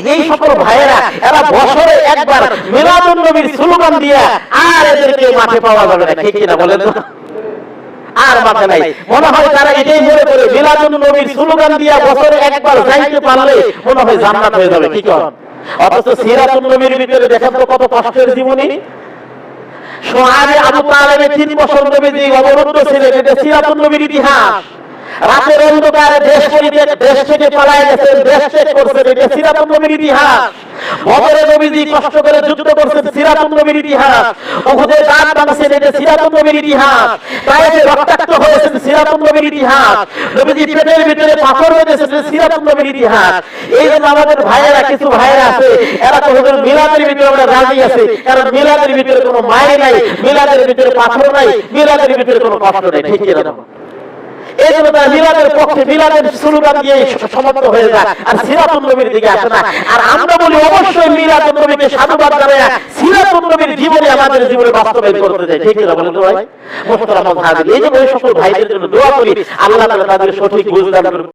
যে এই সকল ভাইয়েরা এরা বছরে একবার মিলাদুন নবীর স্লোগান দিয়ে আর এদেরকে মাঠে পাওয়া যাবে না, ঠিক কিনা বলেন তো? আর মাঠে নাই। মনে হয় তারা এটাই মনে করে মিলাদুন নবীর স্লোগান দিয়ে বছরে একবার যাইতে পারলে মনে হয় জান্নাত হয়ে যাবে, ঠিক না? অথচ সিরাতুন নবীর ভিতরে দেখেন তো কত কষ্টের জীবনী। সোহাবে আবু তালেবের 3 বছর নবীজি অবরুদ্ধ ছিলেন, এটা সিরাতুন নবীর ইতিহাস। রাতের অন্ধকারে দেশ থেকে পালায় গেছেন, দেশ ত্যাগ করছেন, এটা সিরাতুন নবীর ইতিহাস। বদরে নবীজি কষ্ট করে যুদ্ধ করছেন, সিরাতুন নবীর ইতিহাস। উহুদে দাঁত ভাঙছেন, এটা সিরাতুন নবীর ইতিহাস। তায়েফে রক্তাক্ত হয়েছেন, সিরাতুন নবীর ইতিহাস। নবীজি পেটের ভিতরে পাথর বেঁধেছেন, সিরাতুন নবীর ইতিহাস। এই জন্য আমাদের ভাইয়েরা, কিছু ভাইয়েরা আছে, এরা তো হুজুর মিলাদের ভিতরে আমরা রাজি আছে, কারণ মিলাদের ভিতরে কোনো মায় নাই, মিলাদের ভিতরে পাথর নাই, মিলাদের ভিতরে কোনো কষ্ট নাই, ঠিক কি না? এই জন্য তারা মিলাদের পক্ষে মিলাদের স্লোগান দিয়ে সমাপ্ত হয়ে যায়, আর সিরাতুন নবীর দিকে আসে না। আর আমরা বলি অবশ্যই মিলাদুন নবীকে সাধুবাদ জানাই, সিরাতুন নবীর জীবনে আমাদের জীবনে বাস্তবায়ন করতে চাই, ঠিক না বলেন তো ভাই? মোহতারাম হাজির, এই যে সকল ভাইদের জন্য দোয়া করি, আল্লাহ তাআলা তাদের সঠিক বুঝ দান করুন।